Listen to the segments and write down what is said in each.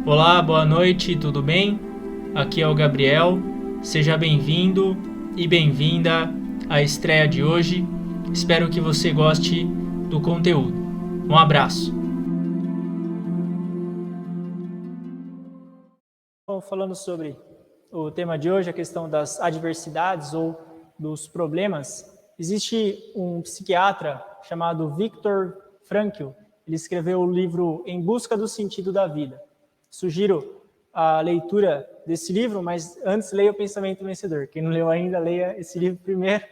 Olá, boa noite, tudo bem? Aqui é o Gabriel. Seja bem-vindo e bem-vinda à estreia de hoje. Espero que você goste do conteúdo. Um abraço. Bom, falando sobre o tema de hoje, a questão das adversidades ou dos problemas, existe um psiquiatra chamado Viktor Frankl. Ele escreveu o livro Em Busca do Sentido da Vida. Sugiro a leitura desse livro, mas antes leia o Pensamento Vencedor. Quem não leu ainda, leia esse livro primeiro.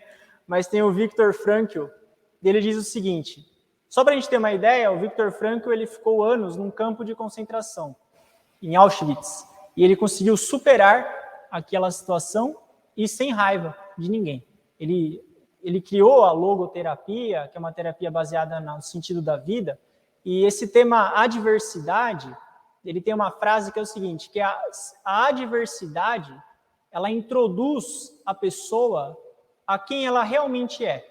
Mas tem o Viktor Frankl, e ele diz o seguinte: só para a gente ter uma ideia, o Viktor Frankl ele ficou anos num campo de concentração, em Auschwitz, e ele conseguiu superar aquela situação e sem raiva de ninguém. Ele criou a logoterapia, que é uma terapia baseada no sentido da vida, e esse tema adversidade, ele tem uma frase que é o seguinte, que a adversidade, ela introduz a pessoa a quem ela realmente é.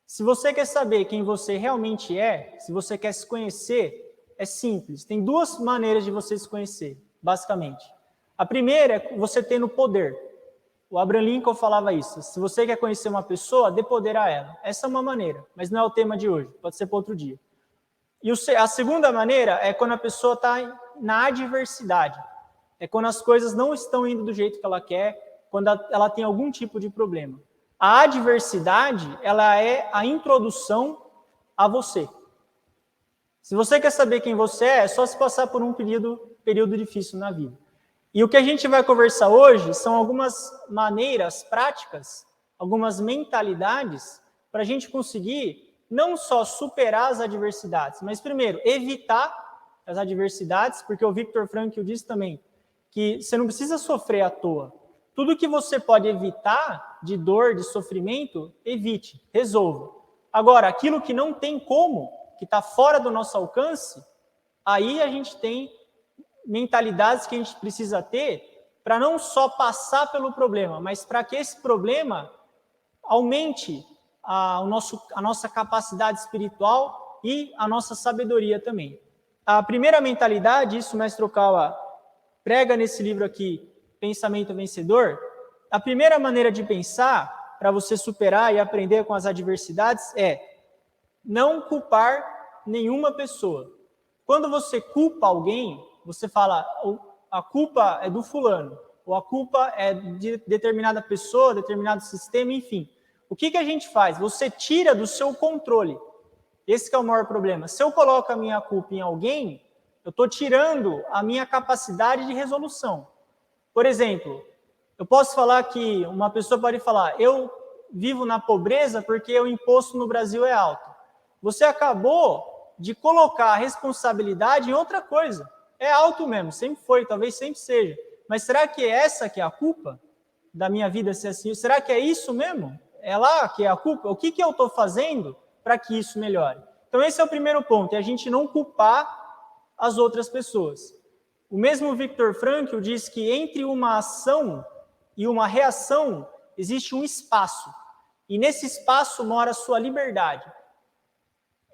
Se você quer saber quem você realmente é, se você quer se conhecer, é simples. Tem duas maneiras de você se conhecer, basicamente. A primeira é você tendo poder. O Abraham Lincoln falava isso. Se você quer conhecer uma pessoa, dê poder a ela. Essa é uma maneira, mas não é o tema de hoje. Pode ser para outro dia. E a segunda maneira é quando a pessoa está na adversidade. É quando as coisas não estão indo do jeito que ela quer, quando ela tem algum tipo de problema. A adversidade, ela é a introdução a você. Se você quer saber quem você é só se passar por um período difícil na vida. E o que a gente vai conversar hoje são algumas maneiras práticas, algumas mentalidades, para a gente conseguir não só superar as adversidades, mas primeiro, evitar as adversidades, porque o Viktor Frankl diz também que você não precisa sofrer à toa. Tudo que você pode evitar de dor, de sofrimento, evite, resolva. Agora, aquilo que não tem como, que está fora do nosso alcance, aí a gente tem mentalidades que a gente precisa ter para não só passar pelo problema, mas para que esse problema aumente a nossa capacidade espiritual e a nossa sabedoria também. A primeira mentalidade, isso o Mestre Okawa prega nesse livro aqui, Pensamento Vencedor, a primeira maneira de pensar para você superar e aprender com as adversidades é não culpar nenhuma pessoa. Quando você culpa alguém, você fala, a culpa é do fulano, ou a culpa é de determinada pessoa, determinado sistema, enfim. O que a gente faz? Você tira do seu controle. Esse que é o maior problema. Se eu coloco a minha culpa em alguém, eu estou tirando a minha capacidade de resolução. Por exemplo, eu posso falar que uma pessoa pode falar, eu vivo na pobreza porque o imposto no Brasil é alto. Você acabou de colocar a responsabilidade em outra coisa. É alto mesmo, sempre foi, talvez sempre seja. Mas será que é essa que é a culpa da minha vida ser assim? Será que é isso mesmo? É lá que é a culpa? O que eu estou fazendo para que isso melhore? Então esse é o primeiro ponto, é a gente não culpar as outras pessoas. O mesmo Viktor Frankl diz que entre uma ação e uma reação existe um espaço. E nesse espaço mora a sua liberdade.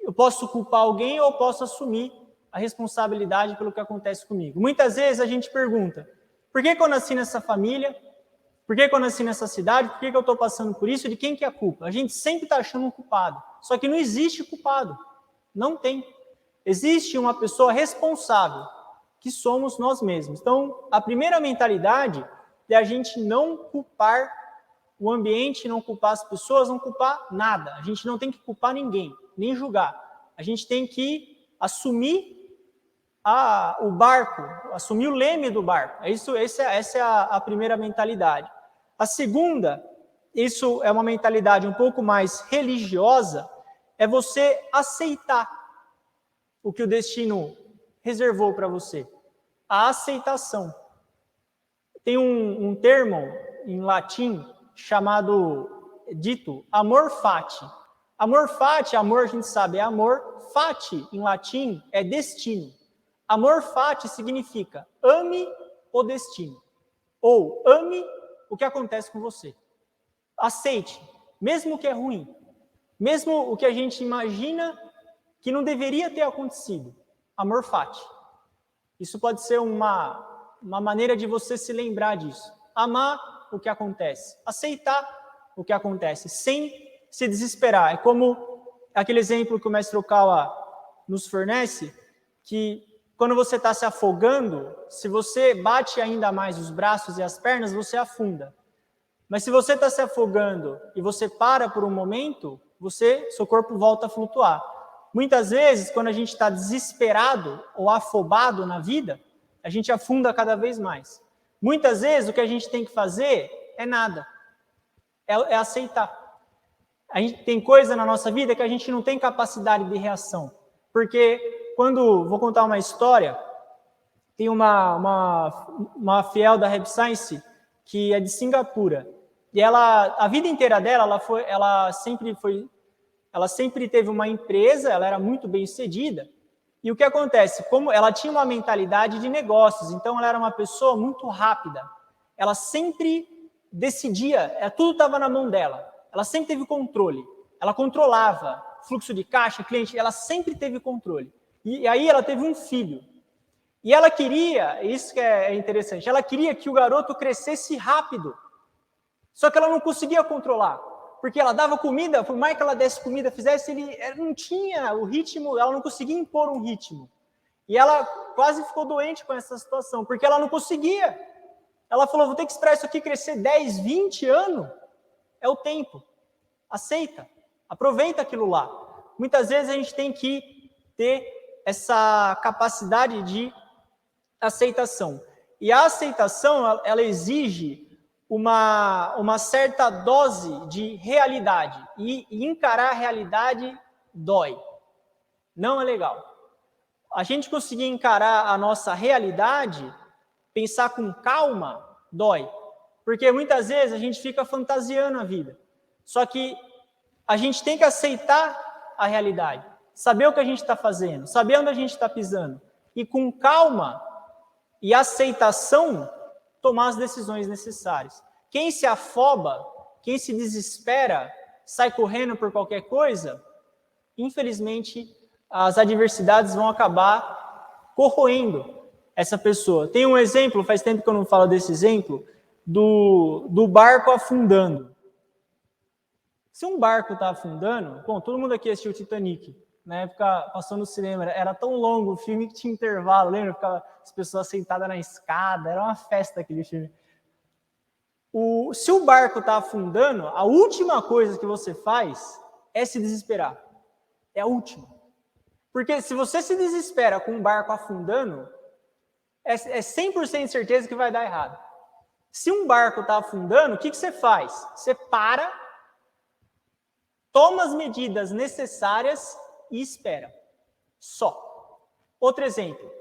Eu posso culpar alguém ou posso assumir a responsabilidade pelo que acontece comigo. Muitas vezes a gente pergunta, por que eu nasci nessa família? Por que eu nasci nessa cidade? Por que eu estou passando por isso? De quem que é a culpa? A gente sempre está achando um culpado. Só que não existe culpado. Não tem. Existe uma pessoa responsável, que somos nós mesmos. Então, a primeira mentalidade é a gente não culpar o ambiente, não culpar as pessoas, não culpar nada. A gente não tem que culpar ninguém, nem julgar. A gente tem que assumir o barco, assumir o leme do barco. Essa é a primeira mentalidade. A segunda, isso é uma mentalidade um pouco mais religiosa, é você aceitar o que o destino reservou para você. A aceitação. Tem um termo em latim chamado, dito, amor fati. Amor fati, amor a gente sabe é amor, fati em latim é destino. Amor fati significa ame o destino, ou ame o que acontece com você. Aceite, mesmo o que é ruim, mesmo o que a gente imagina que não deveria ter acontecido. Amor fati. Isso pode ser uma maneira de você se lembrar disso. Amar o que acontece, aceitar o que acontece, sem se desesperar. É como aquele exemplo que o mestre Okawa nos fornece, que quando você está se afogando, se você bate ainda mais os braços e as pernas, você afunda. Mas se você está se afogando e você para por um momento, seu corpo volta a flutuar. Muitas vezes, quando a gente está desesperado ou afobado na vida, a gente afunda cada vez mais. Muitas vezes, o que a gente tem que fazer é nada. É aceitar. A gente tem coisa na nossa vida que a gente não tem capacidade de reação. Porque vou contar uma história, tem uma fiel da Rap Science que é de Singapura. E a vida inteira dela, ela sempre teve uma empresa, ela era muito bem sucedida. E o que acontece? Como ela tinha uma mentalidade de negócios, então ela era uma pessoa muito rápida. Ela sempre decidia, tudo estava na mão dela. Ela sempre teve controle. Ela controlava fluxo de caixa, cliente, ela sempre teve controle. E aí ela teve um filho. E ela queria, isso que é interessante, ela queria que o garoto crescesse rápido. Só que ela não conseguia controlar. Porque ela dava comida, por mais que ela desse comida, fizesse, ele não tinha o ritmo, ela não conseguia impor um ritmo. E ela quase ficou doente com essa situação, porque ela não conseguia. Ela falou, vou ter que esperar isso aqui crescer 10, 20 anos. É o tempo. Aceita. Aproveita aquilo lá. Muitas vezes a gente tem que ter essa capacidade de aceitação. E a aceitação, ela exige uma certa dose de realidade. E encarar a realidade dói. Não é legal. A gente conseguir encarar a nossa realidade, pensar com calma, dói. Porque muitas vezes a gente fica fantasiando a vida. Só que a gente tem que aceitar a realidade. Saber o que a gente está fazendo. Saber onde a gente está pisando. E com calma e aceitação, tomar as decisões necessárias. Quem se afoba, quem se desespera, sai correndo por qualquer coisa, infelizmente, as adversidades vão acabar corroendo essa pessoa. Tem um exemplo, faz tempo que eu não falo desse exemplo, do barco afundando. Se um barco está afundando, bom, todo mundo aqui assistiu Titanic, na época passou no cinema, era tão longo o filme que tinha intervalo, lembra? Ficava as pessoas sentadas na escada, era uma festa aquele filme. Se o barco está afundando, a última coisa que você faz é se desesperar. É a última. Porque se você se desespera com um barco afundando, é 100% de certeza que vai dar errado. Se um barco está afundando, o que você faz? Você para, toma as medidas necessárias e espera. Só. Outro exemplo.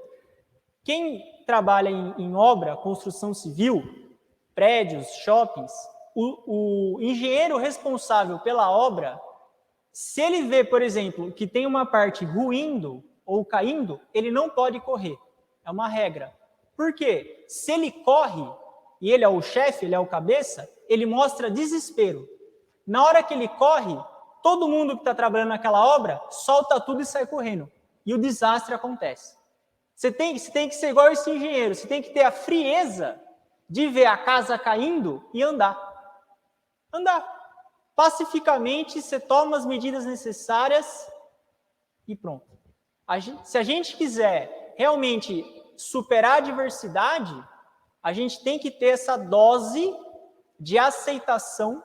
Quem trabalha em obra, construção civil, prédios, shoppings, o engenheiro responsável pela obra, se ele vê, por exemplo, que tem uma parte ruindo ou caindo, ele não pode correr. É uma regra. Por quê? Se ele corre, e ele é o chefe, ele é o cabeça, ele mostra desespero. Na hora que ele corre, todo mundo que está trabalhando naquela obra solta tudo e sai correndo. E o desastre acontece. Você tem que ser igual esse engenheiro, você tem que ter a frieza de ver a casa caindo e andar. Andar. Pacificamente, você toma as medidas necessárias e pronto. Se a gente quiser realmente superar a adversidade, a gente tem que ter essa dose de aceitação,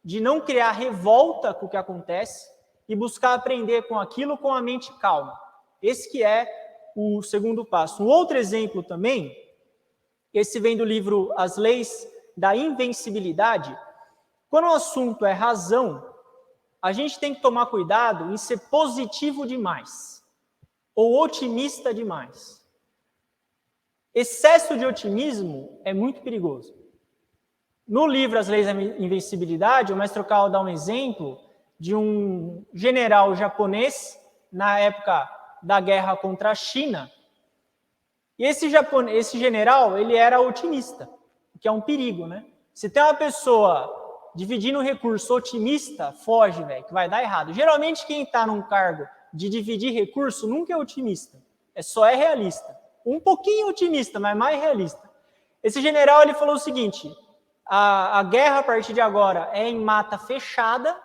de não criar revolta com o que acontece e buscar aprender com aquilo com a mente calma. Esse que é o segundo passo. Um outro exemplo também, esse vem do livro As Leis da Invencibilidade. Quando o assunto é razão, a gente tem que tomar cuidado em ser positivo demais ou otimista demais. Excesso de otimismo é muito perigoso. No livro As Leis da Invencibilidade, o mestre Okawa dá um exemplo de um general japonês na época da guerra contra a China. E esse general, ele era otimista, o que é um perigo, né? Se tem uma pessoa dividindo o recurso otimista, foge, velho, que vai dar errado. Geralmente quem está num cargo de dividir recurso nunca é otimista, só é realista. um pouquinho otimista, mas mais realista. Esse general ele falou o seguinte: a guerra a partir de agora é em mata fechada,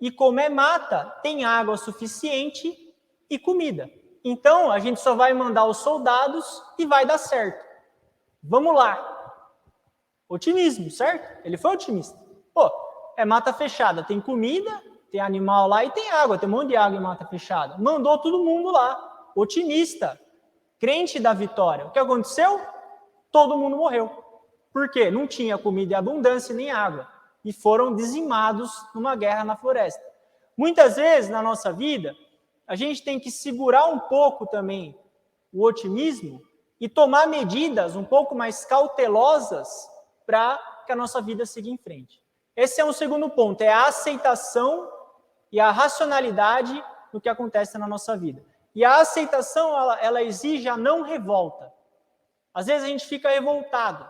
e como é mata, tem água suficiente e comida. Então, a gente só vai mandar os soldados e vai dar certo. Vamos lá. Otimismo, certo? Ele foi otimista. Pô, é mata fechada, tem comida, tem animal lá e tem água, tem um monte de água em mata fechada. Mandou todo mundo lá. Otimista. Crente da vitória. O que aconteceu? Todo mundo morreu. Por quê? Não tinha comida em abundância nem água. E foram dizimados numa guerra na floresta. Muitas vezes, na nossa vida, a gente tem que segurar um pouco também o otimismo e tomar medidas um pouco mais cautelosas para que a nossa vida siga em frente. Esse é um segundo ponto, é a aceitação e a racionalidade do que acontece na nossa vida. E a aceitação, ela exige a não revolta. Às vezes a gente fica revoltado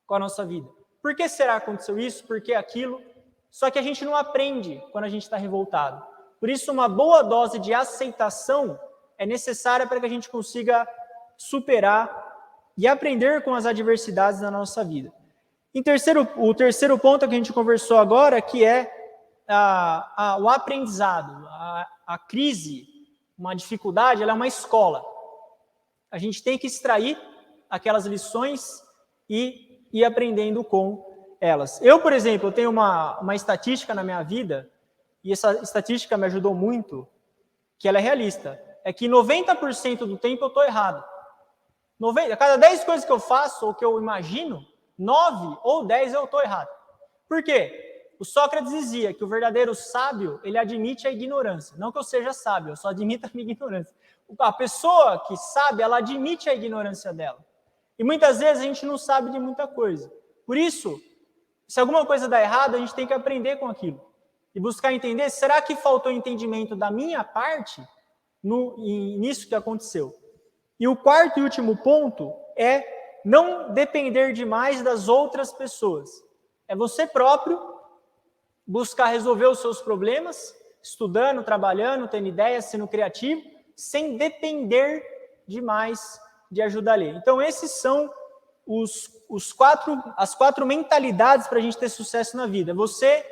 com a nossa vida. Por que será que aconteceu isso? Por que aquilo? Só que a gente não aprende quando a gente está revoltado. Por isso, uma boa dose de aceitação é necessária para que a gente consiga superar e aprender com as adversidades da nossa vida. O terceiro ponto que a gente conversou agora, que é o aprendizado. A crise, uma dificuldade, ela é uma escola. A gente tem que extrair aquelas lições e ir aprendendo com elas. Eu, por exemplo, tenho uma estatística na minha vida, e essa estatística me ajudou muito, que ela é realista. É que 90% do tempo eu estou errado. A cada 10 coisas que eu faço, ou que eu imagino, 9 ou 10 eu estou errado. Por quê? O Sócrates dizia que o verdadeiro sábio, ele admite a ignorância. Não que eu seja sábio, eu só admito a minha ignorância. A pessoa que sabe, ela admite a ignorância dela. E muitas vezes a gente não sabe de muita coisa. Por isso, se alguma coisa dá errado, a gente tem que aprender com aquilo. E buscar entender, será que faltou entendimento da minha parte nisso que aconteceu? E o quarto e último ponto é não depender demais das outras pessoas. É você próprio buscar resolver os seus problemas, estudando, trabalhando, tendo ideias, sendo criativo, sem depender demais de ajuda alheia. Então, esses são as quatro mentalidades para a gente ter sucesso na vida. Você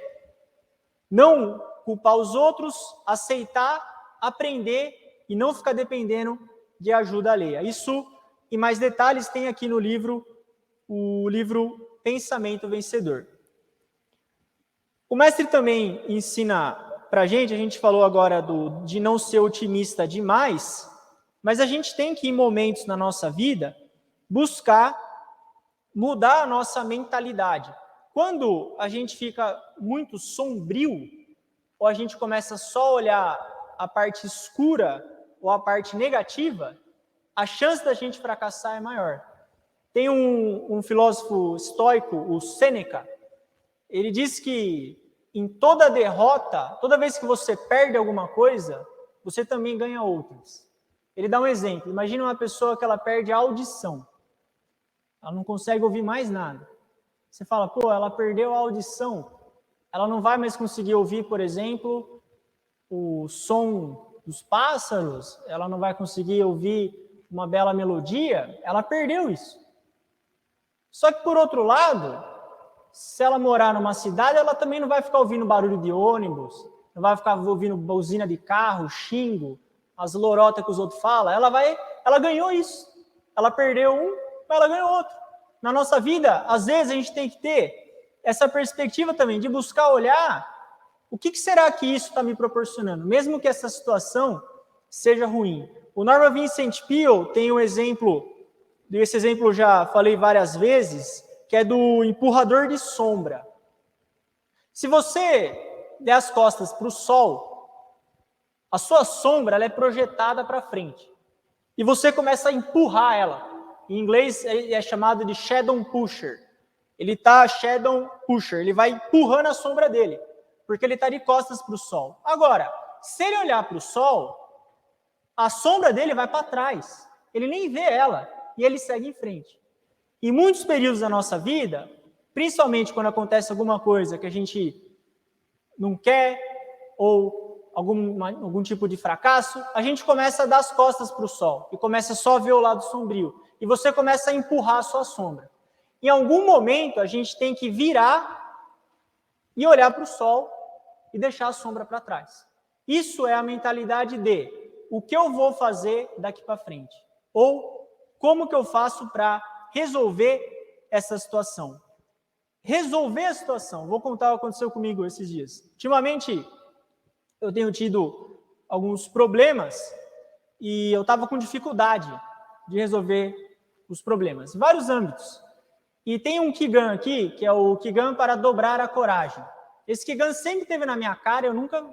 não culpar os outros, aceitar, aprender e não ficar dependendo de ajuda alheia. Isso e mais detalhes tem aqui no livro, o livro Pensamento Vencedor. O mestre também ensina para a gente falou agora de não ser otimista demais, mas a gente tem que, em momentos na nossa vida, buscar mudar a nossa mentalidade. Quando a gente fica muito sombrio, ou a gente começa só a olhar a parte escura ou a parte negativa, a chance da gente fracassar é maior. Tem um filósofo estoico, o Sêneca, ele diz que em toda derrota, toda vez que você perde alguma coisa, você também ganha outras. Ele dá um exemplo. Imagina uma pessoa que ela perde a audição. Ela não consegue ouvir mais nada. Você fala, pô, ela perdeu a audição. Ela não vai mais conseguir ouvir, por exemplo, o som dos pássaros. Ela não vai conseguir ouvir uma bela melodia. Ela perdeu isso. Só que, por outro lado, se ela morar numa cidade, ela também não vai ficar ouvindo barulho de ônibus, não vai ficar ouvindo buzina de carro, xingo, as lorotas que os outros falam. Ela ganhou isso. Ela perdeu um, mas ela ganhou outro. Na nossa vida, às vezes a gente tem que ter essa perspectiva também de buscar olhar o que será que isso está me proporcionando, mesmo que essa situação seja ruim. O Norman Vincent Peale tem um exemplo, esse exemplo eu já falei várias vezes, que é do empurrador de sombra. Se você der as costas para o sol, a sua sombra ela é projetada para frente. E você começa a empurrar ela. Em inglês é chamado de shadow pusher. Ele vai empurrando a sombra dele, porque ele está de costas para o sol. Agora, se ele olhar para o sol, a sombra dele vai para trás. Ele nem vê ela e ele segue em frente. Em muitos períodos da nossa vida, principalmente quando acontece alguma coisa que a gente não quer ou algum tipo de fracasso, a gente começa a dar as costas para o sol e começa só a ver o lado sombrio. E você começa a empurrar a sua sombra. Em algum momento, a gente tem que virar e olhar para o sol e deixar a sombra para trás. Isso é a mentalidade de o que eu vou fazer daqui para frente. Ou como que eu faço para resolver essa situação. Resolver a situação. Vou contar o que aconteceu comigo esses dias. Ultimamente, eu tenho tido alguns problemas e eu estava com dificuldade de resolver os problemas, em vários âmbitos. E tem um Kigan aqui, que é o Kigan para dobrar a coragem. Esse Kigan sempre esteve na minha cara, eu nunca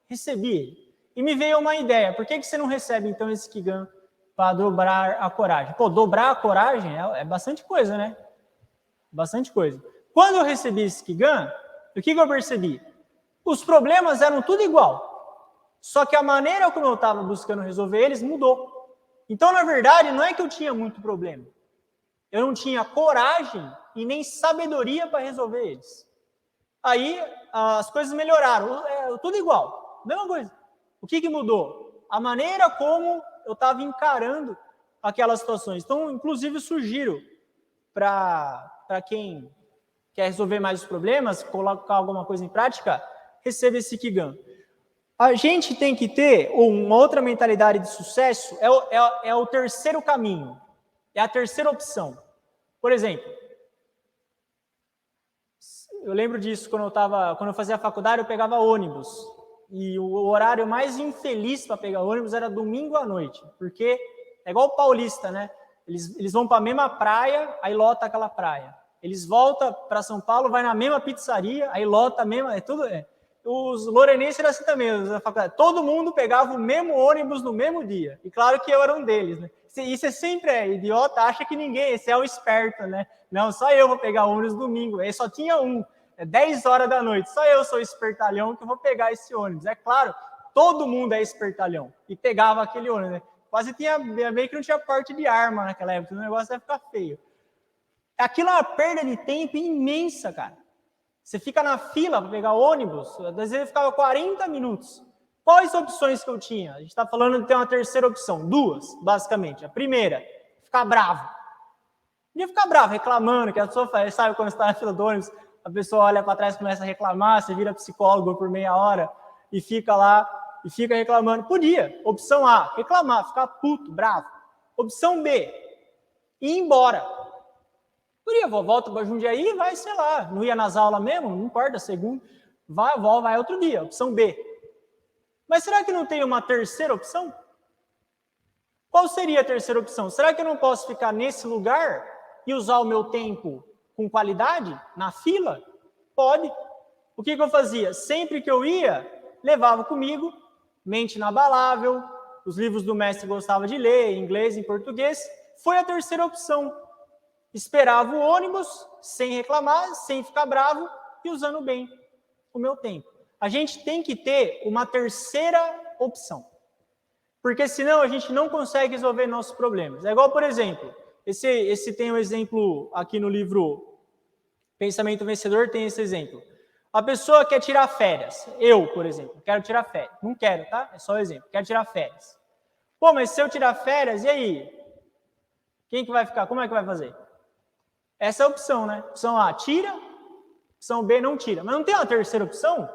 recebi ele. E me veio uma ideia, por que você não recebe então esse Kigan para dobrar a coragem? Pô, dobrar a coragem é bastante coisa, né? Bastante coisa. Quando eu recebi esse Kigan, o que eu percebi? Os problemas eram tudo igual. Só que a maneira como eu estava buscando resolver eles mudou. Então, na verdade, não é que eu tinha muito problema. Eu não tinha coragem e nem sabedoria para resolver eles. Aí, as coisas melhoraram. Tudo igual. Mesma coisa. O que mudou? A maneira como eu estava encarando aquelas situações. Então, inclusive, sugiro para quem quer resolver mais os problemas, colocar alguma coisa em prática, receba esse Kigan. A gente tem que ter uma outra mentalidade de sucesso, é o terceiro caminho, é a terceira opção. Por exemplo, eu lembro disso quando eu fazia faculdade, eu pegava ônibus. E o horário mais infeliz para pegar ônibus era domingo à noite, porque é igual o paulista, né? Eles vão para a mesma praia, aí lota aquela praia. Eles voltam para São Paulo, vai na mesma pizzaria, aí lota a mesma... Os lorenenses eram assim também, na faculdade. Todo mundo pegava o mesmo ônibus no mesmo dia. E claro que eu era um deles, né? E você sempre é idiota, acha que ninguém, esse é o esperto, né? Não, só eu vou pegar ônibus domingo. Aí só tinha um, 10 horas da noite. Só eu sou espertalhão que vou pegar esse ônibus. É claro, todo mundo é espertalhão. E pegava aquele ônibus, né? Quase tinha, meio que não tinha porte de arma naquela época, o negócio ia ficar feio. Aquilo é uma perda de tempo imensa, cara. Você fica na fila para pegar ônibus, às vezes eu ficava 40 minutos. Quais opções que eu tinha? A gente está falando de ter uma terceira opção, duas, basicamente. A primeira, ficar bravo. Podia ficar bravo, reclamando, que a pessoa faz, sabe, quando você está na fila do ônibus, a pessoa olha para trás e começa a reclamar, você vira psicólogo por meia hora e fica lá e fica reclamando. Podia. Opção A, reclamar, ficar puto, bravo. Opção B, ir embora. Podia, volta para Jundiaí e vai, sei lá, não ia nas aulas mesmo, não importa, segundo, vai outro dia, opção B. Mas será que não tem uma terceira opção? Qual seria a terceira opção? Será que eu não posso ficar nesse lugar e usar o meu tempo com qualidade, na fila? Pode. O que eu fazia? Sempre que eu ia, levava comigo, Mente Inabalável, os livros do mestre gostava de ler, em inglês, em português, foi a terceira opção. Esperava o ônibus, sem reclamar, sem ficar bravo e usando bem o meu tempo. A gente tem que ter uma terceira opção. Porque senão a gente não consegue resolver nossos problemas. É igual, por exemplo, esse tem um exemplo aqui no livro Pensamento Vencedor, tem esse exemplo. A pessoa quer tirar férias. Eu, por exemplo, quero tirar férias. Não quero, tá? É só um exemplo. Quero tirar férias. Pô, mas se eu tirar férias, e aí? Quem que vai ficar? Como é que vai fazer? Essa é a opção, né? Opção A, tira. Opção B, não tira. Mas não tem uma terceira opção?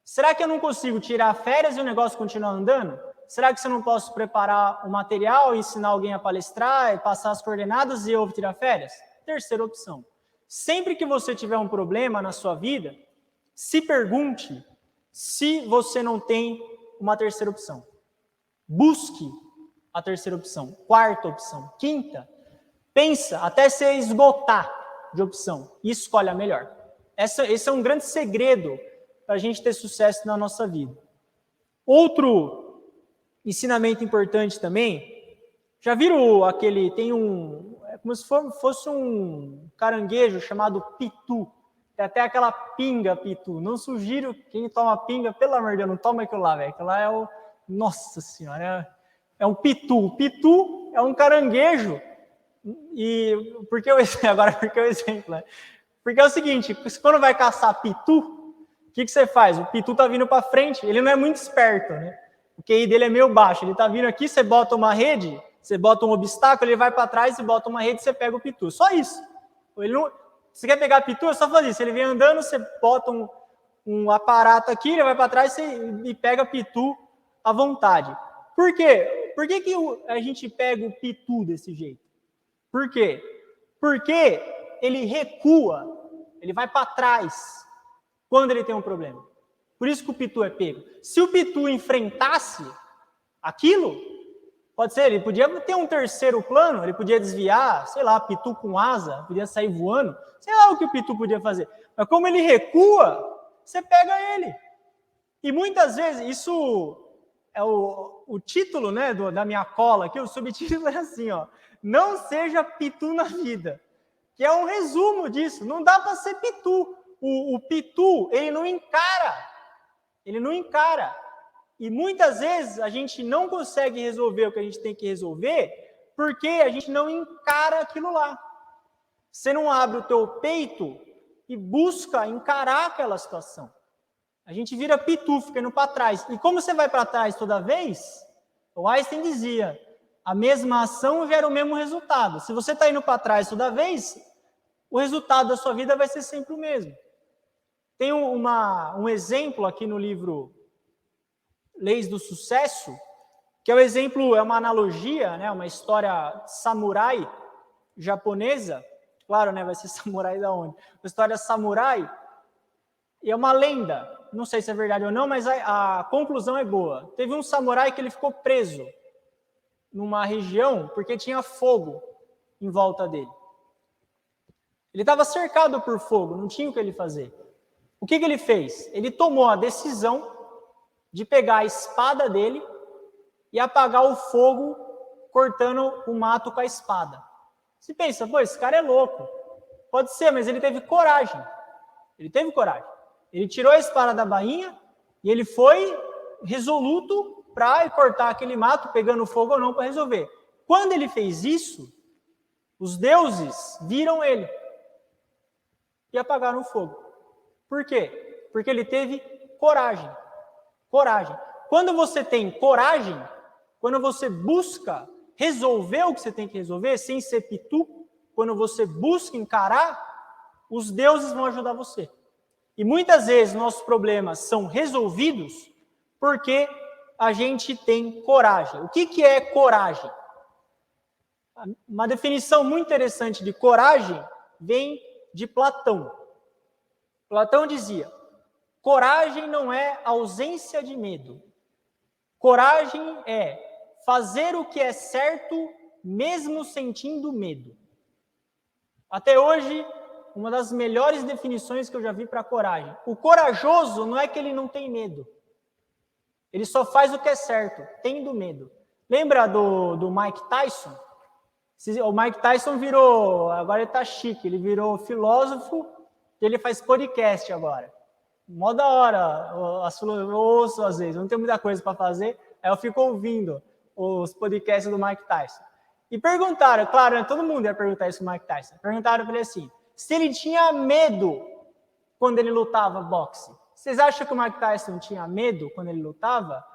Será que eu não consigo tirar férias e o negócio continuar andando? Será que eu não posso preparar o material, ensinar alguém a palestrar, e passar as coordenadas e eu tirar férias? Terceira opção. Sempre que você tiver um problema na sua vida, se pergunte se você não tem uma terceira opção. Busque a terceira opção. Quarta opção. Quinta. Pensa até você esgotar de opção e escolhe a melhor. Esse é um grande segredo para a gente ter sucesso na nossa vida. Outro ensinamento importante também, já viram aquele, é como se fosse um caranguejo chamado pitu, tem até aquela pinga pitu, não sugiro quem toma pinga, pelo amor de Deus, não toma aquilo lá, velho, aquilo lá é nossa senhora, é um pitu, o pitu é um caranguejo, agora porque é o exemplo, né? Porque é o seguinte, quando vai caçar pitu, o que você faz? O pitu tá vindo para frente, ele não é muito esperto, né? O QI dele é meio baixo, ele tá vindo aqui, você bota uma rede, você bota um obstáculo, ele vai para trás, e bota uma rede, você pega o pitu. Só isso. Ele não... Você quer pegar pitu, é só fazer isso. Ele vem andando, você bota um aparato aqui, ele vai para trás e pega pitu à vontade. Por quê? Por que a gente pega o pitu desse jeito? Por quê? Porque ele recua, ele vai para trás quando ele tem um problema. Por isso que o pitu é pego. Se o pitu enfrentasse aquilo, pode ser, ele podia ter um terceiro plano, ele podia desviar, sei lá, pitu com asa, podia sair voando, sei lá o que o pitu podia fazer. Mas como ele recua, você pega ele. E muitas vezes, isso é o título, né, da minha cola aqui, o subtítulo é assim, ó, não seja pitu na vida, que é um resumo disso, não dá para ser pitu. O pitu, ele não encara. E muitas vezes a gente não consegue resolver o que a gente tem que resolver porque a gente não encara aquilo lá. Você não abre o teu peito e busca encarar aquela situação. A gente vira pitu, fica indo para trás. E como você vai para trás toda vez, o Einstein dizia, a mesma ação gera o mesmo resultado. Se você está indo para trás toda vez, o resultado da sua vida vai ser sempre o mesmo. Tem um exemplo aqui no livro Leis do Sucesso, que é o exemplo, é uma analogia, né, uma história samurai japonesa, claro, né, vai ser samurai da onde? Uma história samurai, e é uma lenda, não sei se é verdade ou não, mas a conclusão é boa. Teve um samurai que ele ficou preso numa região porque tinha fogo em volta dele. Ele estava cercado por fogo, não tinha o que ele fazer. O que ele fez? Ele tomou a decisão de pegar a espada dele e apagar o fogo cortando o mato com a espada. Você pensa, pô, esse cara é louco. Pode ser, mas ele teve coragem. Ele tirou a espada da bainha e ele foi resoluto para cortar aquele mato, pegando fogo ou não, para resolver. Quando ele fez isso, os deuses viram ele e apagaram o fogo. Por quê? Porque ele teve coragem. Quando você tem coragem, quando você busca resolver o que você tem que resolver, sem ser pitu, quando você busca encarar, os deuses vão ajudar você. E muitas vezes nossos problemas são resolvidos porque a gente tem coragem. O que é coragem? Uma definição muito interessante de coragem vem de Platão. Platão dizia, coragem não é ausência de medo. Coragem é fazer o que é certo mesmo sentindo medo. Até hoje, uma das melhores definições que eu já vi para coragem. O corajoso não é que ele não tem medo. Ele só faz o que é certo, tendo medo. Lembra do Mike Tyson? O Mike Tyson virou, agora ele tá chique, ele virou filósofo e ele faz podcast agora. Mó da hora, eu ouço às vezes, não tenho muita coisa para fazer, aí eu fico ouvindo os podcasts do Mike Tyson. E perguntaram, claro, né, todo mundo ia perguntar isso do Mike Tyson, perguntaram para ele assim, se ele tinha medo quando ele lutava boxe. Vocês acham que o Mike Tyson tinha medo quando ele lutava?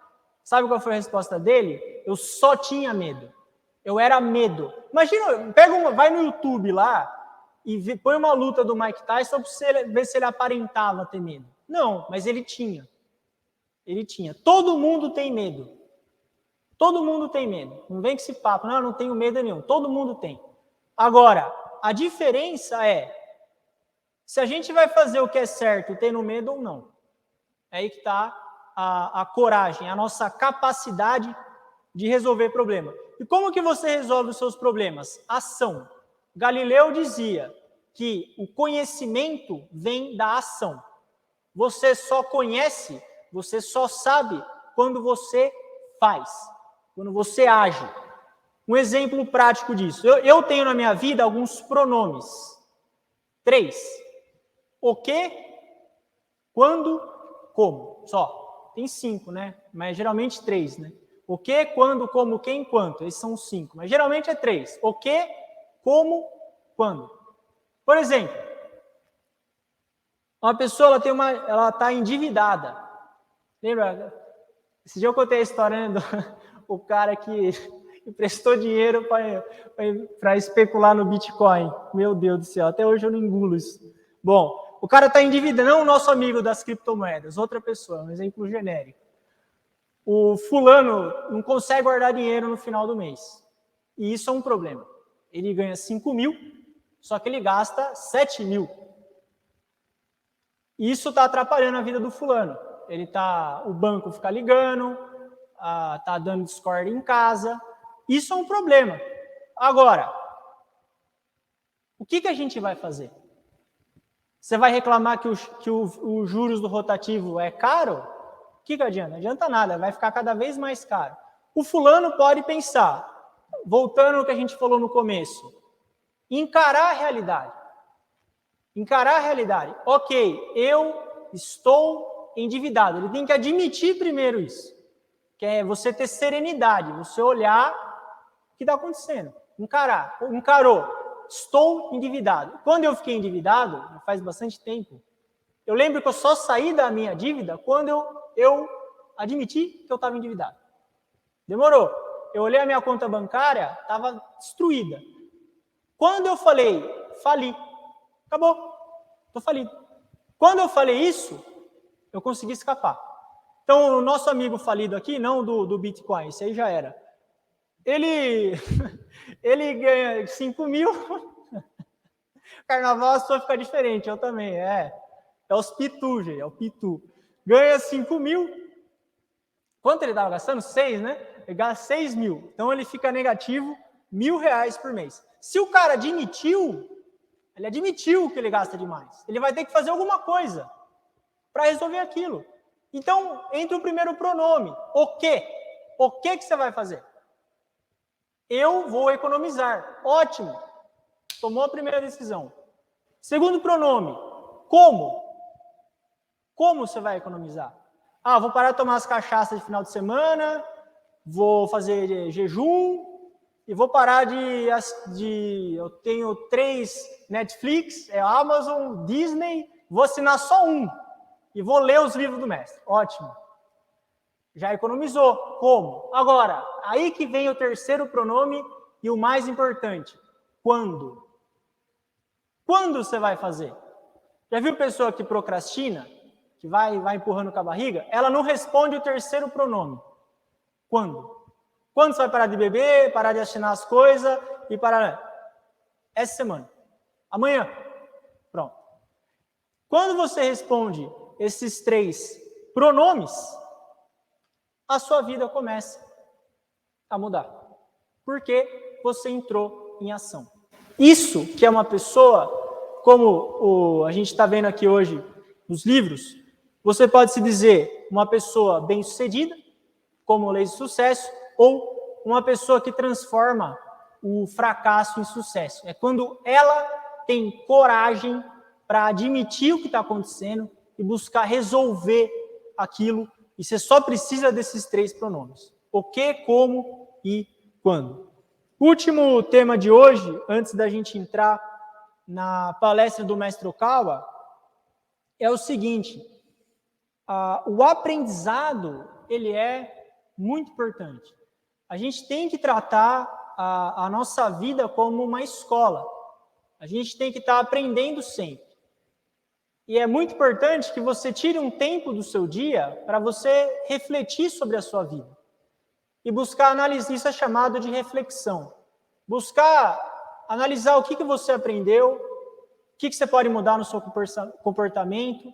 Sabe qual foi a resposta dele? Eu só tinha medo. Eu era medo. Imagina, vai no YouTube lá e põe uma luta do Mike Tyson para você ver se ele aparentava ter medo. Não, mas ele tinha. Todo mundo tem medo. Não vem com esse papo, não tenho medo nenhum. Todo mundo tem. Agora, a diferença é se a gente vai fazer o que é certo tendo medo ou não. É aí que está a coragem, a nossa capacidade de resolver problema. E como que você resolve os seus problemas? Ação. Galileu dizia que o conhecimento vem da ação. Você só conhece, você só sabe quando você faz, quando você age. Um exemplo prático disso. Eu tenho na minha vida alguns pronomes. 3. O que, quando, como. Só. Tem 5, né? Mas geralmente 3, né? O que, quando, como, quem, quanto. Esses são 5. Mas geralmente é 3. O que, como, quando. Por exemplo, Uma pessoa, ela está endividada. Lembra? Esse dia eu contei a história, né, o cara que emprestou dinheiro para especular no Bitcoin. Meu Deus do céu, até hoje eu não engulo isso. Bom, o cara está endividado, não o nosso amigo das criptomoedas, outra pessoa, um exemplo genérico. O fulano não consegue guardar dinheiro no final do mês. E isso é um problema. Ele ganha 5 mil, só que ele gasta 7 mil. Isso está atrapalhando a vida do fulano. O banco fica ligando, está dando Discord em casa. Isso é um problema. Agora, o que a gente vai fazer? Você vai reclamar que os juros do rotativo é caro? O que adianta? Não adianta nada, vai ficar cada vez mais caro. O fulano pode pensar, voltando ao que a gente falou no começo, encarar a realidade. Encarar a realidade. Ok, eu estou endividado. Ele tem que admitir primeiro isso. Que é você ter serenidade, você olhar o que está acontecendo. Encarou. Estou endividado. Quando eu fiquei endividado, faz bastante tempo, eu lembro que eu só saí da minha dívida quando eu admiti que eu estava endividado. Demorou. Eu olhei a minha conta bancária, estava destruída. Quando eu falei, fali. Acabou. Estou falido. Quando eu falei isso, eu consegui escapar. Então, o nosso amigo falido aqui, não do Bitcoin, esse aí já era. Ele ganha 5 mil. Carnaval a sua fica diferente, eu também. É os pitu, gente, é o pitu. Ganha 5 mil. Quanto ele estava gastando? 6, né? Ele gasta 6 mil. Então, ele fica negativo R$1.000 por mês. Se o cara admitiu que ele gasta demais, ele vai ter que fazer alguma coisa para resolver aquilo. Então, entra o primeiro pronome. O quê? O que você vai fazer? Eu vou economizar. Ótimo. Tomou a primeira decisão. Segundo pronome. Como? Como você vai economizar? Vou parar de tomar as cachaças de final de semana, vou fazer jejum e vou parar eu tenho 3 Netflix, Amazon, Disney, vou assinar só um e vou ler os livros do mestre. Ótimo. Já economizou. Como? Agora, aí que vem o terceiro pronome e o mais importante. Quando? Quando você vai fazer? Já viu pessoa que procrastina? Que vai empurrando com a barriga? Ela não responde o terceiro pronome. Quando? Quando você vai parar de beber, parar de assinar as coisas e parar? Essa semana. Amanhã. Pronto. Quando você responde esses 3 pronomes, a sua vida começa a mudar. Porque você entrou em ação. Isso que é uma pessoa, como a gente está vendo aqui hoje nos livros, você pode se dizer uma pessoa bem-sucedida, como Leis de Sucesso, ou uma pessoa que transforma o fracasso em sucesso. É quando ela tem coragem para admitir o que está acontecendo e buscar resolver aquilo. E você só precisa desses 3 pronomes. O que, como e quando. Último tema de hoje, antes da gente entrar na palestra do Mestre Okawa, é o seguinte. O aprendizado, ele é muito importante. A gente tem que tratar a nossa vida como uma escola. A gente tem que estar aprendendo sempre. E é muito importante que você tire um tempo do seu dia para você refletir sobre a sua vida. E buscar analisar, isso é chamado de reflexão. Buscar analisar o que você aprendeu, o que você pode mudar no seu comportamento.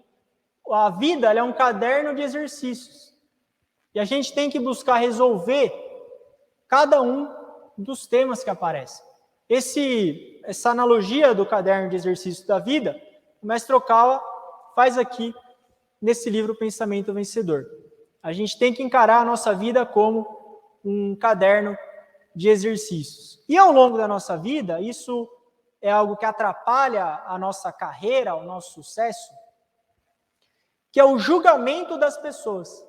A vida ela é um caderno de exercícios. E a gente tem que buscar resolver cada um dos temas que aparecem. Essa analogia do caderno de exercícios da vida, o Mestre Okawa faz aqui nesse livro Pensamento Vencedor. A gente tem que encarar a nossa vida como um caderno de exercícios. E ao longo da nossa vida, isso é algo que atrapalha a nossa carreira, o nosso sucesso, que é o julgamento das pessoas.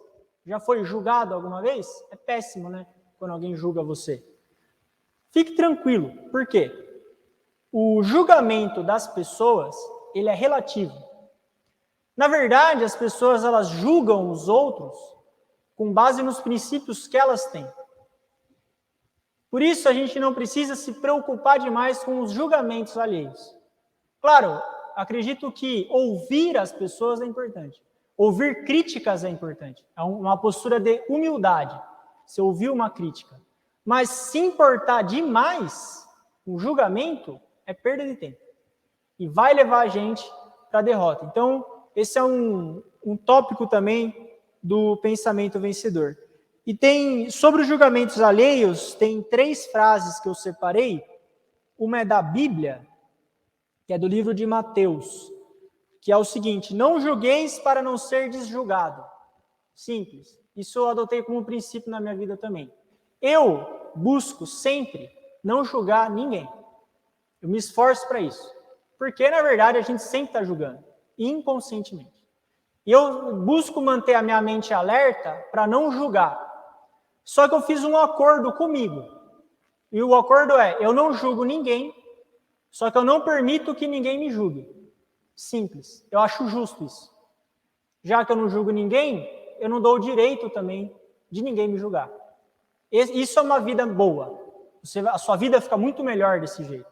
Já foi julgado alguma vez? É péssimo, né? Quando alguém julga você. Fique tranquilo. Por quê? O julgamento das pessoas, ele é relativo. Na verdade, as pessoas elas julgam os outros com base nos princípios que elas têm. Por isso, a gente não precisa se preocupar demais com os julgamentos alheios. Claro, acredito que ouvir as pessoas é importante. Ouvir críticas é importante. É uma postura de humildade. Você ouvir uma crítica. Mas se importar demais com o julgamento é perda de tempo. E vai levar a gente para a derrota. Então, esse é um tópico também do pensamento vencedor. E tem, sobre os julgamentos alheios, tem 3 frases que eu separei. Uma é da Bíblia, que é do livro de Mateus, que é o seguinte: não julgueis para não ser desjulgado. Simples. Isso eu adotei como princípio na minha vida também. Eu busco sempre não julgar ninguém. Eu me esforço para isso. Porque, na verdade, a gente sempre está julgando, inconscientemente. E eu busco manter a minha mente alerta para não julgar. Só que eu fiz um acordo comigo. E o acordo é: eu não julgo ninguém, só que eu não permito que ninguém me julgue. Simples. Eu acho justo isso. Já que eu não julgo ninguém, eu não dou o direito também de ninguém me julgar. Isso é uma vida boa. A sua vida fica muito melhor desse jeito.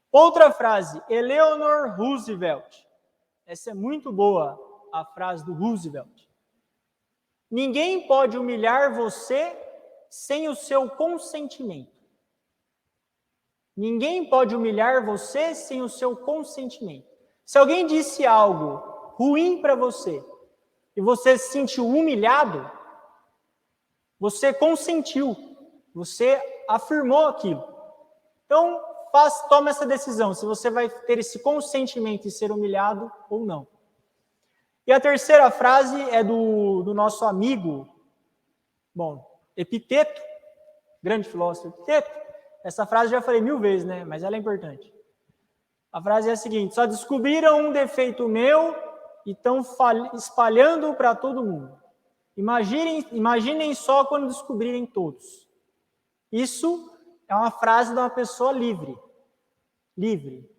Outra frase, Eleanor Roosevelt. Essa é muito boa, a frase do Roosevelt. Ninguém pode humilhar você sem o seu consentimento. Ninguém pode humilhar você sem o seu consentimento. Se alguém disse algo ruim para você e você se sentiu humilhado, você consentiu, você afirmou aquilo. Então, toma essa decisão, se você vai ter esse consentimento em ser humilhado ou não. E a terceira frase é do nosso amigo, Epiteto, grande filósofo Epiteto. Essa frase eu já falei 1000 vezes, né? Mas ela é importante. A frase é a seguinte: só descobriram um defeito meu e estão espalhando para todo mundo. Imaginem só quando descobrirem todos. Isso é uma frase de uma pessoa livre. Livre.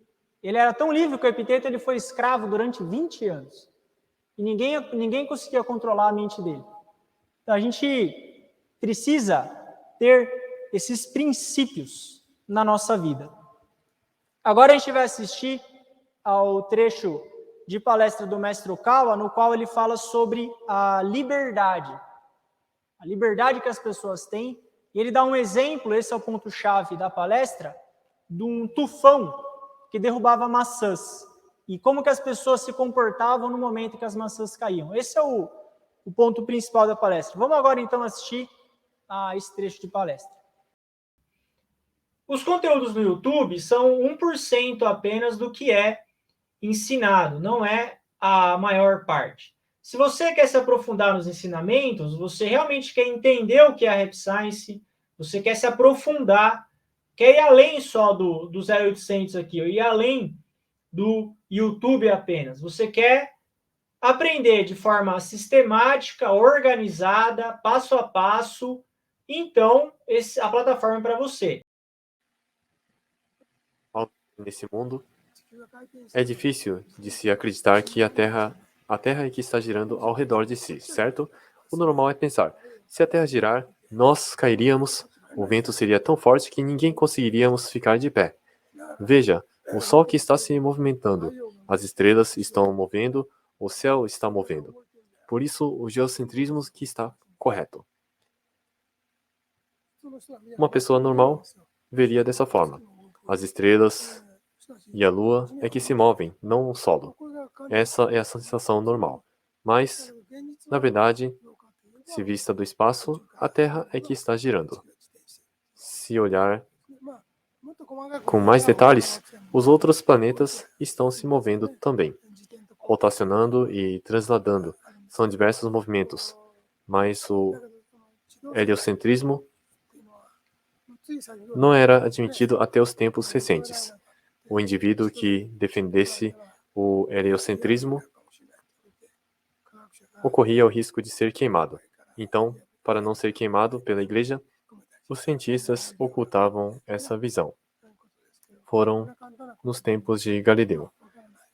Ele era tão livre que o Epiteto ele foi escravo durante 20 anos. E ninguém conseguia controlar a mente dele. Então a gente precisa ter esses princípios na nossa vida. Agora a gente vai assistir ao trecho de palestra do Mestre Okawa, no qual ele fala sobre a liberdade que as pessoas têm, e ele dá um exemplo, esse é o ponto-chave da palestra, de um tufão que derrubava maçãs, e como que as pessoas se comportavam no momento que as maçãs caíam. Esse é o ponto principal da palestra. Vamos agora então assistir a esse trecho de palestra. Os conteúdos no YouTube são 1% apenas do que é ensinado, não é a maior parte. Se você quer se aprofundar nos ensinamentos, você realmente quer entender o que é a Rap Science, você quer se aprofundar, quer ir além só do 0800 aqui, ir além do YouTube apenas. Você quer aprender de forma sistemática, organizada, passo a passo, então a plataforma é para você. Nesse mundo, é difícil de se acreditar que a Terra é que está girando ao redor de si, certo? O normal é pensar: se a Terra girar, nós cairíamos, o vento seria tão forte que ninguém conseguiríamos ficar de pé. Veja, o Sol que está se movimentando, as estrelas estão movendo, o céu está movendo. Por isso, o geocentrismo que está correto. Uma pessoa normal veria dessa forma: as estrelas e a Lua é que se movem, não o solo. Essa é a sensação normal. Mas, na verdade, se vista do espaço, a Terra é que está girando. Se olhar com mais detalhes, os outros planetas estão se movendo também, rotacionando e transladando. São diversos movimentos. Mas o heliocentrismo não era admitido até os tempos recentes. O indivíduo que defendesse o heliocentrismo ocorria o risco de ser queimado. Então, para não ser queimado pela Igreja, os cientistas ocultavam essa visão. Foram nos tempos de Galileu.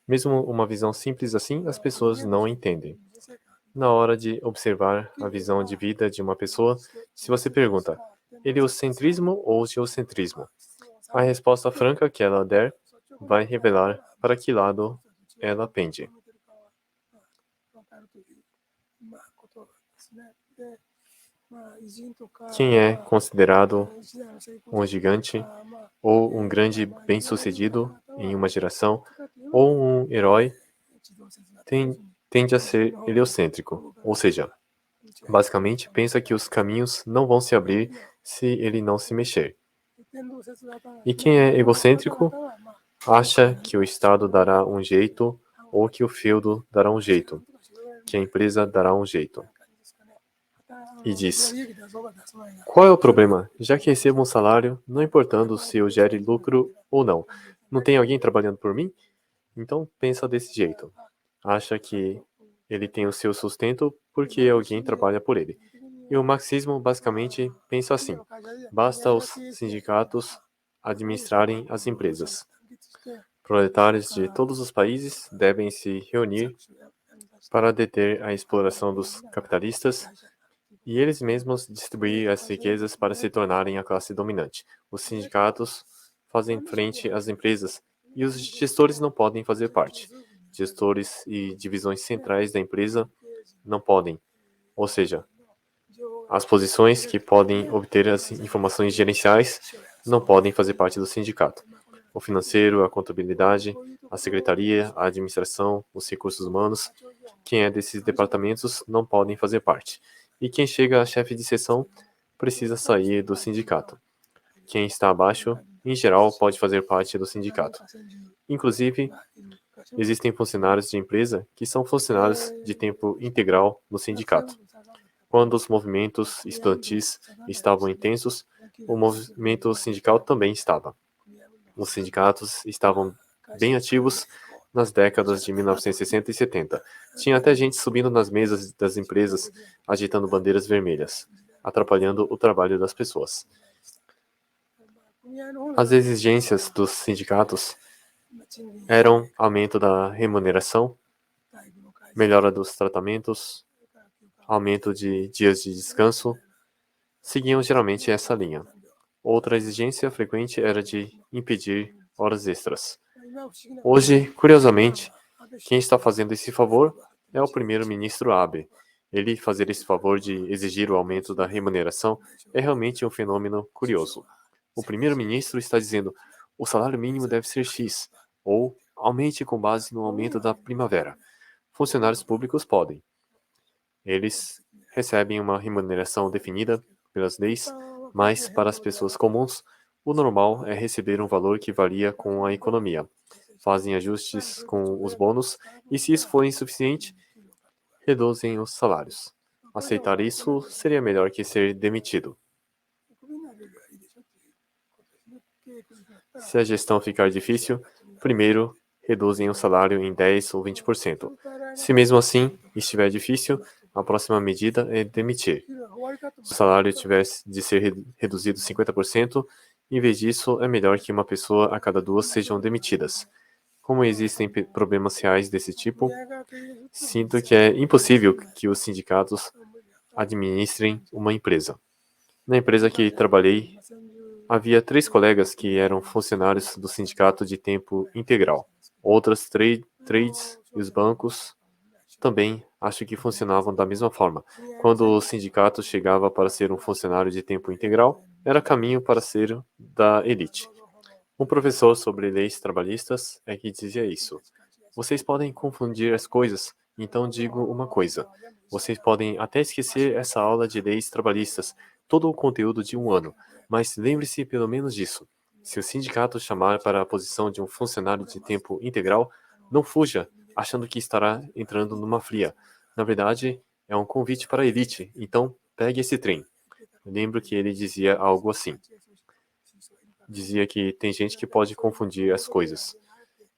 Mesmo uma visão simples assim, as pessoas não entendem. Na hora de observar a visão de vida de uma pessoa, se você pergunta, heliocentrismo ou geocentrismo? A resposta franca que ela der vai revelar para que lado ela pende. Quem é considerado um gigante ou um grande bem-sucedido em uma geração ou um herói tende a ser heliocêntrico, ou seja, basicamente pensa que os caminhos não vão se abrir se ele não se mexer. E quem é egocêntrico acha que o Estado dará um jeito ou que o feudo dará um jeito, que a empresa dará um jeito. E diz, qual é o problema? Já que recebo um salário, não importando se eu gere lucro ou não. Não tem alguém trabalhando por mim? Então pensa desse jeito. Acha que ele tem o seu sustento porque alguém trabalha por ele. E o marxismo basicamente pensa assim: basta os sindicatos administrarem as empresas. Proletários de todos os países devem se reunir para deter a exploração dos capitalistas e eles mesmos distribuir as riquezas para se tornarem a classe dominante. Os sindicatos fazem frente às empresas e os gestores não podem fazer parte. Gestores e divisões centrais da empresa não podem, ou seja, as posições que podem obter as informações gerenciais não podem fazer parte do sindicato. O financeiro, a contabilidade, a secretaria, a administração, os recursos humanos, quem é desses departamentos não podem fazer parte. E quem chega a chefe de seção precisa sair do sindicato. Quem está abaixo, em geral, pode fazer parte do sindicato. Inclusive, existem funcionários de empresa que são funcionários de tempo integral no sindicato. Quando os movimentos estudantis estavam intensos, o movimento sindical também estava. Os sindicatos estavam bem ativos nas décadas de 1960 e 70. Tinha até gente subindo nas mesas das empresas, agitando bandeiras vermelhas, atrapalhando o trabalho das pessoas. As exigências dos sindicatos eram aumento da remuneração, melhora dos tratamentos, aumento de dias de descanso, seguiam geralmente essa linha. Outra exigência frequente era de impedir horas extras. Hoje, curiosamente, quem está fazendo esse favor é o primeiro-ministro Abe. Ele fazer esse favor de exigir o aumento da remuneração é realmente um fenômeno curioso. O primeiro-ministro está dizendo: o salário mínimo deve ser X, ou aumente com base no aumento da primavera. Funcionários públicos podem. Eles recebem uma remuneração definida pelas leis, mas para as pessoas comuns, o normal é receber um valor que varia com a economia. Fazem ajustes com os bônus e, se isso for insuficiente, reduzem os salários. Aceitar isso seria melhor que ser demitido. Se a gestão ficar difícil, primeiro reduzem o salário em 10 ou 20%. Se mesmo assim estiver difícil, a próxima medida é demitir. Se o salário tiver de ser reduzido 50%, em vez disso, é melhor que uma pessoa a cada 2 sejam demitidas. Como existem problemas reais desse tipo, sinto que é impossível que os sindicatos administrem uma empresa. Na empresa que trabalhei, havia 3 colegas que eram funcionários do sindicato de tempo integral. Outras trades e os bancos também acho que funcionavam da mesma forma. Quando o sindicato chegava para ser um funcionário de tempo integral, era caminho para ser da elite. Um professor sobre leis trabalhistas é que dizia isso. Vocês podem confundir as coisas, então digo uma coisa. Vocês podem até esquecer essa aula de leis trabalhistas, todo o conteúdo de um ano, mas lembre-se pelo menos disso. Se o sindicato chamar para a posição de um funcionário de tempo integral, não fuja, achando que estará entrando numa fria. Na verdade, é um convite para a elite, então pegue esse trem. Lembro que ele dizia algo assim. Dizia que tem gente que pode confundir as coisas.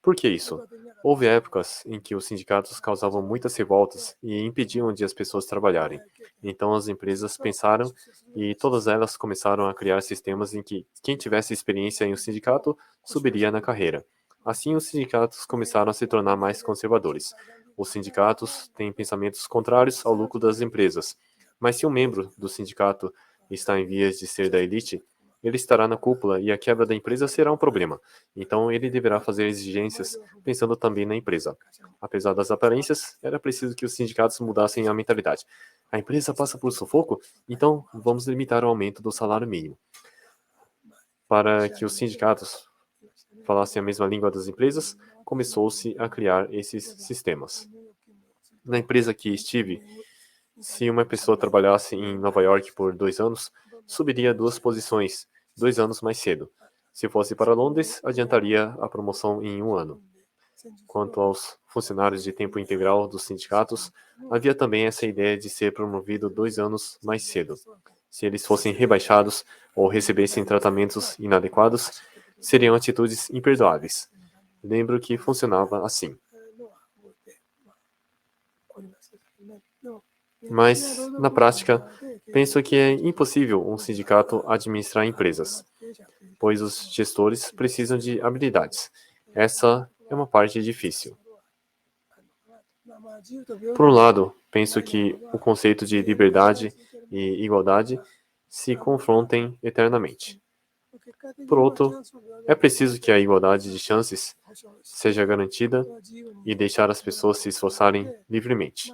Por que isso? Houve épocas em que os sindicatos causavam muitas revoltas e impediam de as pessoas trabalharem. Então as empresas pensaram e todas elas começaram a criar sistemas em que quem tivesse experiência em um sindicato subiria na carreira. Assim, os sindicatos começaram a se tornar mais conservadores. Os sindicatos têm pensamentos contrários ao lucro das empresas. Mas se um membro do sindicato está em vias de ser da elite, ele estará na cúpula e a quebra da empresa será um problema. Então, ele deverá fazer exigências pensando também na empresa. Apesar das aparências, era preciso que os sindicatos mudassem a mentalidade. A empresa passa por sufoco? Então, vamos limitar o aumento do salário mínimo. Para que os sindicatos falassem a mesma língua das empresas, começou-se a criar esses sistemas. Na empresa que estive, se uma pessoa trabalhasse em Nova York por 2 anos, subiria 2 posições, 2 anos mais cedo. Se fosse para Londres, adiantaria a promoção em 1 ano. Quanto aos funcionários de tempo integral dos sindicatos, havia também essa ideia de ser promovido 2 anos mais cedo. Se eles fossem rebaixados ou recebessem tratamentos inadequados, seriam atitudes imperdoáveis. Lembro que funcionava assim. Mas, na prática, penso que é impossível um sindicato administrar empresas, pois os gestores precisam de habilidades. Essa é uma parte difícil. Por um lado, penso que o conceito de liberdade e igualdade se confrontem eternamente. Por outro, é preciso que a igualdade de chances seja garantida e deixar as pessoas se esforçarem livremente.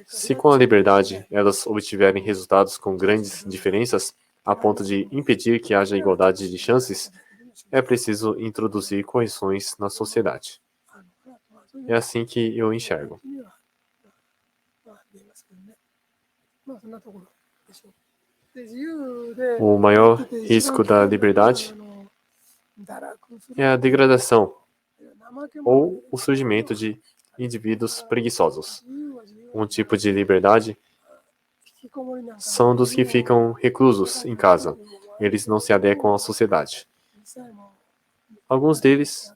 Se com a liberdade elas obtiverem resultados com grandes diferenças, a ponto de impedir que haja igualdade de chances, é preciso introduzir correções na sociedade. É assim que eu enxergo. O maior risco da liberdade é a degradação ou o surgimento de indivíduos preguiçosos. Um tipo de liberdade são dos que ficam reclusos em casa. Eles não se adequam à sociedade. Alguns deles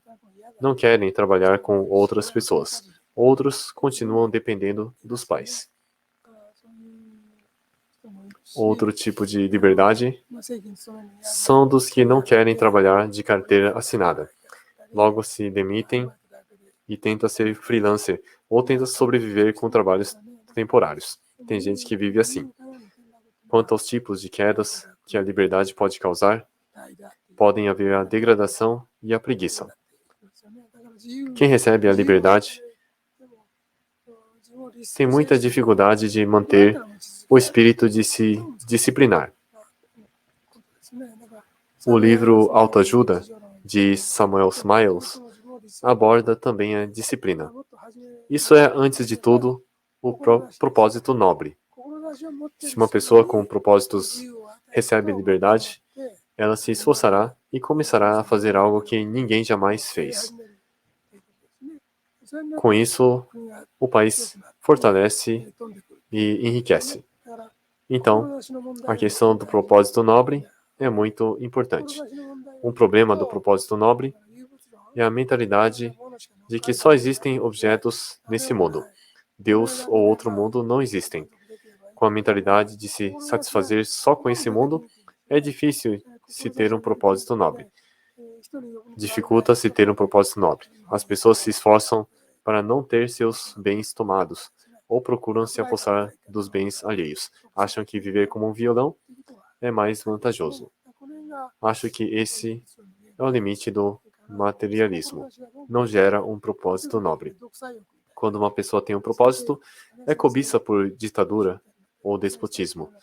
não querem trabalhar com outras pessoas. Outros continuam dependendo dos pais. Outro tipo de liberdade são dos que não querem trabalhar de carteira assinada. Logo se demitem e tentam ser freelancer ou tentam sobreviver com trabalhos temporários. Tem gente que vive assim. Quanto aos tipos de quedas que a liberdade pode causar, podem haver a degradação e a preguiça. Quem recebe a liberdade tem muita dificuldade de manter o espírito de se disciplinar. O livro Autoajuda, de Samuel Smiles, aborda também a disciplina. Isso é, antes de tudo, o propósito nobre. Se uma pessoa com propósitos recebe liberdade, ela se esforçará e começará a fazer algo que ninguém jamais fez. Com isso, o país fortalece e enriquece. Então, a questão do propósito nobre é muito importante. Um problema do propósito nobre é a mentalidade de que só existem objetos nesse mundo. Deus ou outro mundo não existem. Com a mentalidade de se satisfazer só com esse mundo, é difícil se ter um propósito nobre. Dificulta-se ter um propósito nobre. As pessoas se esforçam para não ter seus bens tomados, ou procuram se apossar dos bens alheios. Acham que viver como um violão é mais vantajoso. Acho que esse é o limite do materialismo. Não gera um propósito nobre. Quando uma pessoa tem um propósito, é cobiça por ditadura ou despotismo.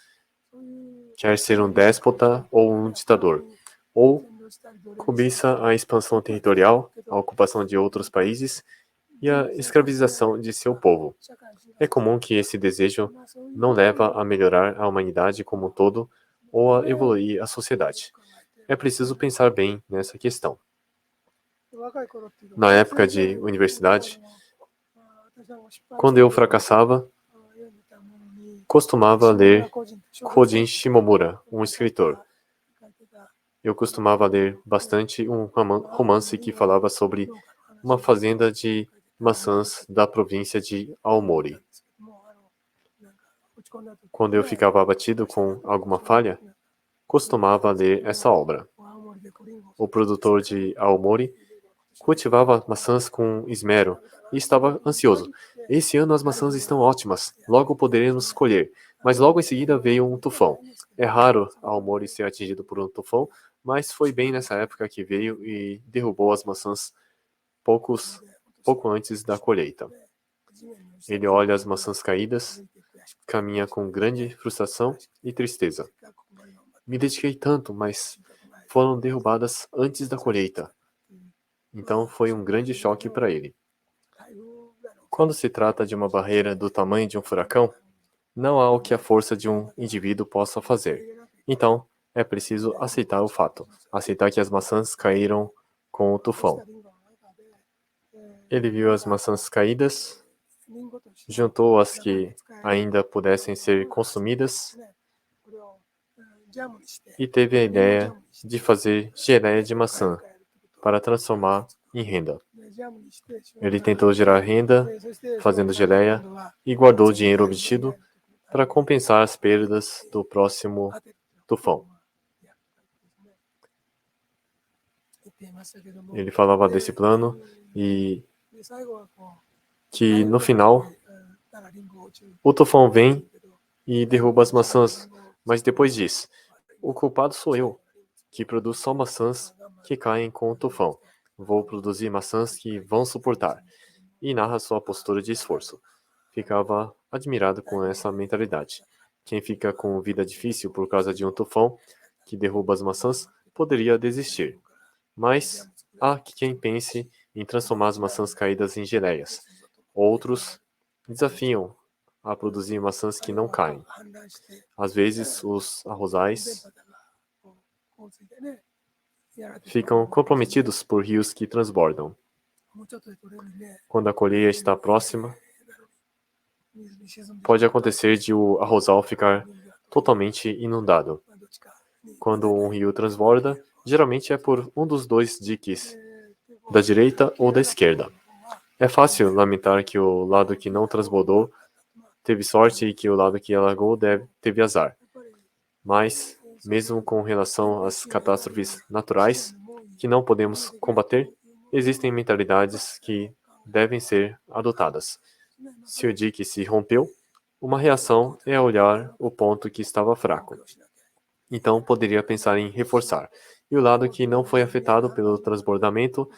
Quer ser um déspota ou um ditador. Ou cobiça a expansão territorial, a ocupação de outros países e a escravização de seu povo. É comum que esse desejo não leva a melhorar a humanidade como um todo ou a evoluir a sociedade. É preciso pensar bem nessa questão. Na época de universidade, quando eu fracassava, costumava ler Kojin Shimomura, um escritor. Eu costumava ler bastante um romance que falava sobre uma fazenda de maçãs da província de Aomori. Quando eu ficava abatido com alguma falha, costumava ler essa obra. o produtor de Aomori, cultivava maçãs com esmero e estava ansioso. Esse ano as maçãs estão ótimas, logo poderemos colher. Mas logo em seguida veio um tufão. É raro Aomori ser atingido por um tufão, mas foi bem nessa época que veio e derrubou as maçãs pouco antes da colheita. Ele olha as maçãs caídas, caminha com grande frustração e tristeza. Me dediquei tanto, mas foram derrubadas antes da colheita. Então foi um grande choque para ele. Quando se trata de uma barreira do tamanho de um furacão, não há o que a força de um indivíduo possa fazer. Então, é preciso aceitar o fato, aceitar que as maçãs caíram com o tufão. Ele viu as maçãs caídas, juntou as que ainda pudessem ser consumidas e teve a ideia de fazer geleia de maçã para transformar em renda. Ele tentou gerar renda fazendo geleia e guardou o dinheiro obtido para compensar as perdas do próximo tufão. Ele falava desse plano e que no final o tufão vem e derruba as maçãs, mas depois diz: o culpado sou eu, que produzo só maçãs que caem com o tufão. Vou produzir maçãs que vão suportar. E narra sua postura de esforço. Ficava admirado com essa mentalidade. Quem fica com vida difícil por causa de um tufão que derruba as maçãs poderia desistir. Mas há quem pense em transformar as maçãs caídas em geleias. Outros desafiam a produzir maçãs que não caem. Às vezes, os arrozais ficam comprometidos por rios que transbordam. Quando a colheita está próxima, pode acontecer de o arrozal ficar totalmente inundado. Quando um rio transborda, geralmente é por um dos dois diques, da direita ou da esquerda. É fácil lamentar que o lado que não transbordou teve sorte e que o lado que alagou teve azar. Mas, mesmo com relação às catástrofes naturais, que não podemos combater, existem mentalidades que devem ser adotadas. Se o dique se rompeu, uma reação é olhar o ponto que estava fraco. Então, poderia pensar em reforçar. E o lado que não foi afetado pelo transbordamento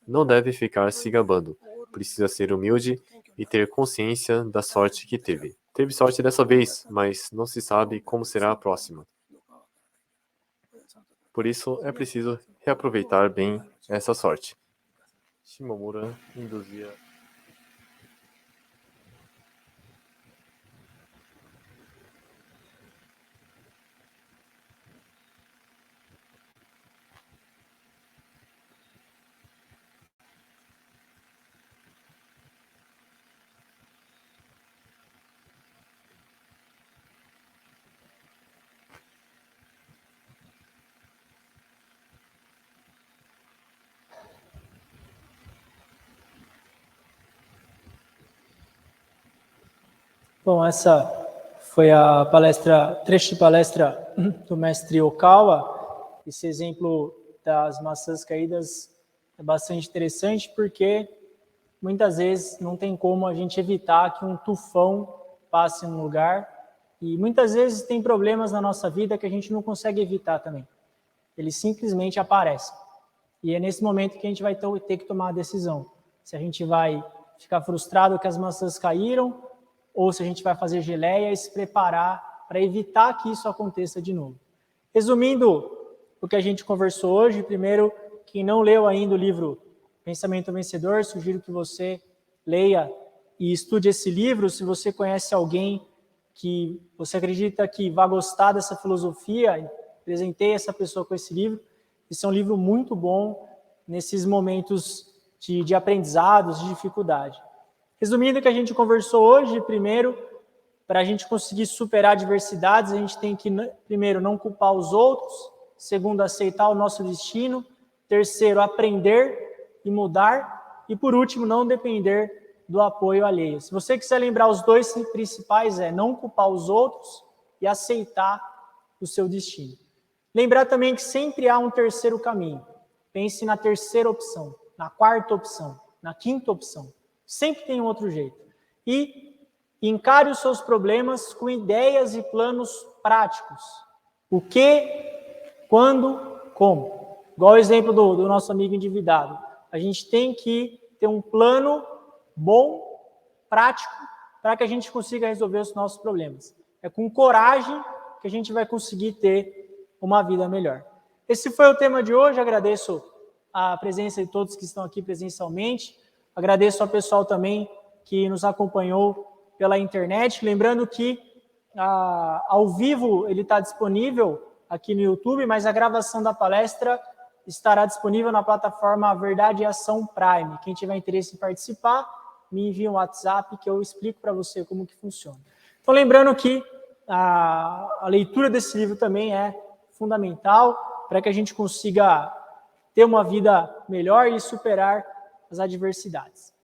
não deve ficar se gabando. Precisa ser humilde e ter consciência da sorte que teve. Teve sorte dessa vez, mas não se sabe como será a próxima. Por isso, é preciso reaproveitar bem essa sorte. Shimomura induzia. Bom, essa foi a trecho de palestra do mestre Okawa. Esse exemplo das maçãs caídas é bastante interessante porque muitas vezes não tem como a gente evitar que um tufão passe no lugar e muitas vezes tem problemas na nossa vida que a gente não consegue evitar também. Eles simplesmente aparecem. E é nesse momento que a gente vai ter que tomar a decisão. Se a gente vai ficar frustrado que as maçãs caíram ou se a gente vai fazer geleia e se preparar para evitar que isso aconteça de novo. Resumindo o que a gente conversou hoje, primeiro, quem não leu ainda o livro Pensamento Vencedor, sugiro que você leia e estude esse livro. Se você conhece alguém que você acredita que vai gostar dessa filosofia, apresentei essa pessoa com esse livro. Esse é um livro muito bom nesses momentos de aprendizados, de dificuldade. Resumindo o que a gente conversou hoje, primeiro, para a gente conseguir superar adversidades, a gente tem que, primeiro, não culpar os outros, segundo, aceitar o nosso destino, terceiro, aprender e mudar, e por último, não depender do apoio alheio. Se você quiser lembrar, os dois principais é não culpar os outros e aceitar o seu destino. Lembrar também que sempre há um terceiro caminho. pense na terceira opção, na quarta opção, na quinta opção. Sempre tem um outro jeito. E encare os seus problemas com ideias e planos práticos. O que, quando, como. Igual o exemplo do nosso amigo endividado. A gente tem que ter um plano bom, prático, para que a gente consiga resolver os nossos problemas. É com coragem que a gente vai conseguir ter uma vida melhor. Esse foi o tema de hoje. Agradeço a presença de todos que estão aqui presencialmente. Agradeço ao pessoal também que nos acompanhou pela internet. Lembrando que ao vivo ele está disponível aqui no YouTube, mas a gravação da palestra estará disponível na plataforma Verdade e Ação Prime. Quem tiver interesse em participar, me envia um WhatsApp que eu explico para você como que funciona. Então, lembrando que a leitura desse livro também é fundamental para que a gente consiga ter uma vida melhor e superar as adversidades.